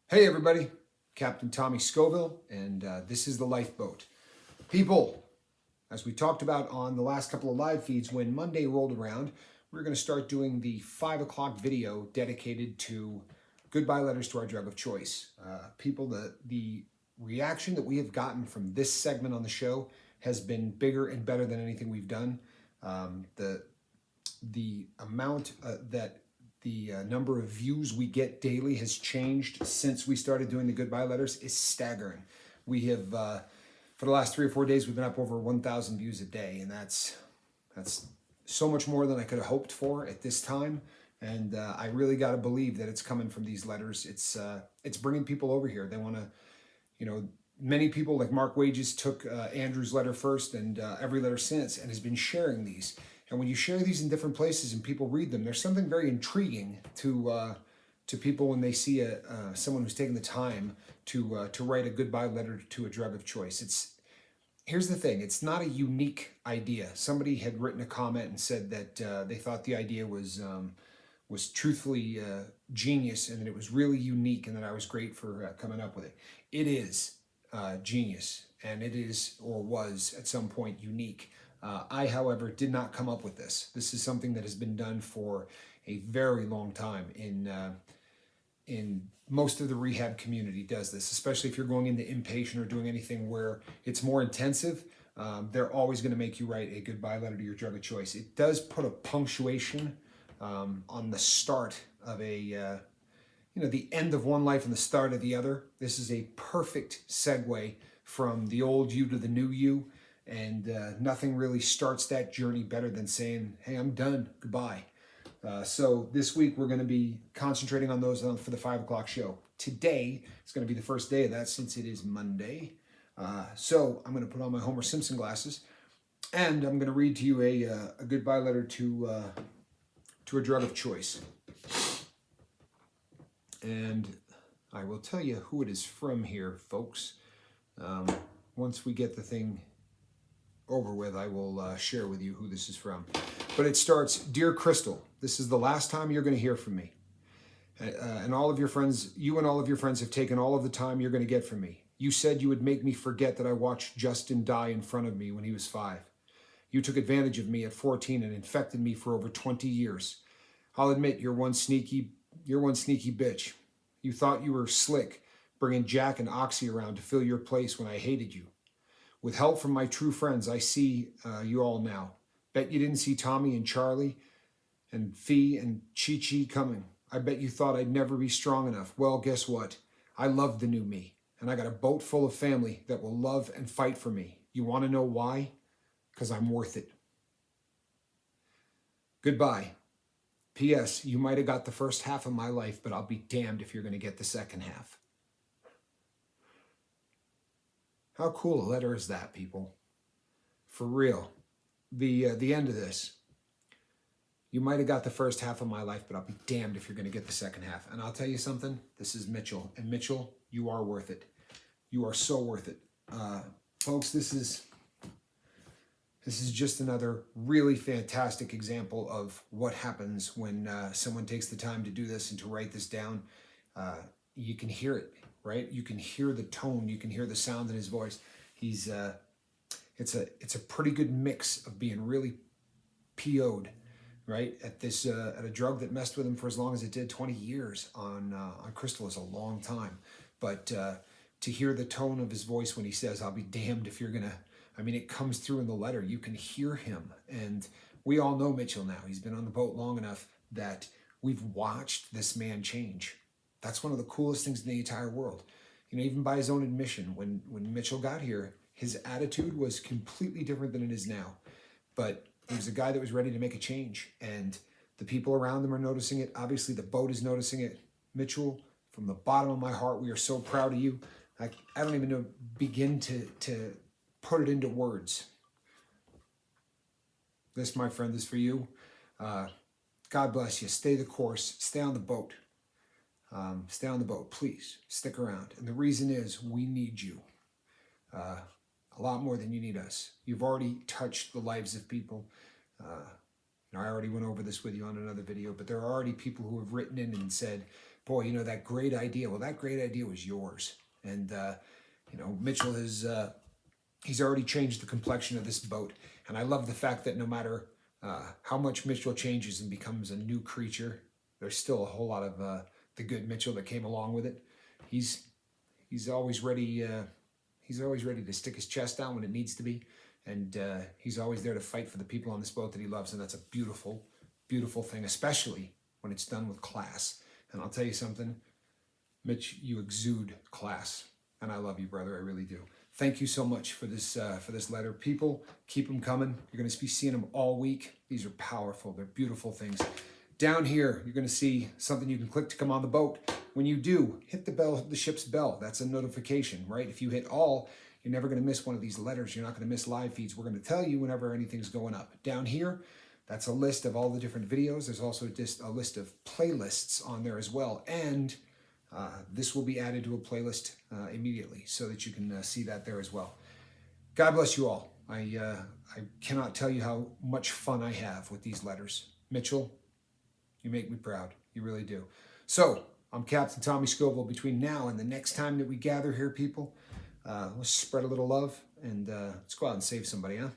Hey everybody, Captain Tommy Scoville, and this is the Lifeboat. People, as we talked about on the last couple of live feeds, when Monday rolled around, we are going to start doing the 5 o'clock video dedicated to goodbye letters to our drug of choice. People, the reaction that we have gotten from this segment on the show has been bigger and better than anything we've done. The amount that the number of views we get daily has changed since we started doing the goodbye letters is staggering. We have, for the last 3 or 4 days, we've been up over 1,000 views a day, and that's so much more than I could have hoped for at this time. And I really got to believe that it's coming from these letters. It's bringing people over here. They want to, many people like Mark Wages took Andrew's letter first and every letter since and has been sharing these. And when you share these in different places and people read them, there's something very intriguing to people when they see someone who's taken the time to write a goodbye letter to a drug of choice. Here's the thing: it's not a unique idea. Somebody had written a comment and said that they thought the idea was truthfully genius and that it was really unique and that I was great for coming up with it. It is genius, and it is, or was at some point, unique. I, however, did not come up with this. This is something that has been done for a very long time in most of the rehab community does this, especially if you're going into inpatient or doing anything where it's more intensive. They're always going to make you write a goodbye letter to your drug of choice. It does put a punctuation on the start of the end of one life and the start of the other. This is a perfect segue from the old you to the new you. And nothing really starts that journey better than saying, hey, I'm done, goodbye. So this week we're going to be concentrating on those for the 5 o'clock show. Today is going to be the first day of that since it is Monday. So I'm going to put on my Homer Simpson glasses and I'm going to read to you a goodbye letter to a drug of choice. And I will tell you who it is from here, folks. Once we get the thing over with, I will share with you who this is from. But it starts, Dear Crystal, this is the last time you're going to hear from me. And all of your friends, you and all of your friends have taken all of the time you're going to get from me. You said you would make me forget that I watched Justin die in front of me when he was 5. You took advantage of me at 14 and infected me for over 20 years. I'll admit you're one sneaky bitch. You thought you were slick, bringing Jack and Oxy around to fill your place when I hated you. With help from my true friends, I see you all now. Bet you didn't see Tommy and Charlie and Fee and Chi-Chi coming. I bet you thought I'd never be strong enough. Well, guess what? I love the new me, and I got a boat full of family that will love and fight for me. You want to know why? Because I'm worth it. Goodbye. P.S. You might have got the first half of my life, but I'll be damned if you're going to get the second half. How cool a letter is that, people? For real. The end of this. You might have got the first half of my life, but I'll be damned if you're going to get the second half. And I'll tell you something. This is Mitchell. And Mitchell, you are worth it. You are so worth it. Folks, this is just another really fantastic example of what happens when someone takes the time to do this and to write this down. You can hear it. Right? You can hear the tone, you can hear the sound in his voice. It's a pretty good mix of being really PO'd, right? At a drug that messed with him for as long as it did. 20 years on crystal is a long time. But to hear the tone of his voice when he says, I'll be damned if you're gonna, it comes through in the letter. You can hear him. And we all know Mitchell now. He's been on the boat long enough that we've watched this man change. That's one of the coolest things in the entire world. Even by his own admission, when Mitchell got here, his attitude was completely different than it is now. But he was a guy that was ready to make a change. And the people around him are noticing it. Obviously, the boat is noticing it. Mitchell, from the bottom of my heart, we are so proud of you. I don't even begin to put it into words. This, my friend, is for you. God bless you. Stay the course. Stay on the boat. Stay on the boat, please. Stick around. And the reason is we need you a lot more than you need us. You've already touched the lives of people. I already went over this with you on another video, but there are already people who have written in and said boy, you know, that great idea. Well, that great idea was yours. And, you know, Mitchell has, he's already changed the complexion of this boat. And I love the fact that no matter how much Mitchell changes and becomes a new creature, there's still a whole lot of the good Mitchell that came along with it. He's always ready. He's always ready to stick his chest down when it needs to be, and he's always there to fight for the people on this boat that he loves. And that's a beautiful, beautiful thing, especially when it's done with class. And I'll tell you something, Mitch, you exude class, and I love you, brother. I really do. Thank you so much for this letter. People, keep them coming. You're going to be seeing them all week. These are powerful. They're beautiful things. Down here, you're going to see something you can click to come on the boat. When you do, hit the bell, the ship's bell. That's a notification, right? If you hit all, you're never going to miss one of these letters. You're not going to miss live feeds. We're going to tell you whenever anything's going up. Down here, that's a list of all the different videos. There's also just a list of playlists on there as well. And this will be added to a playlist immediately so that you can see that there as well. God bless you all. I cannot tell you how much fun I have with these letters. Mitchell, you make me proud. You really do. So, I'm Captain Tommy Scoville. Between now and the next time that we gather here, people, let's spread a little love and let's go out and save somebody, huh?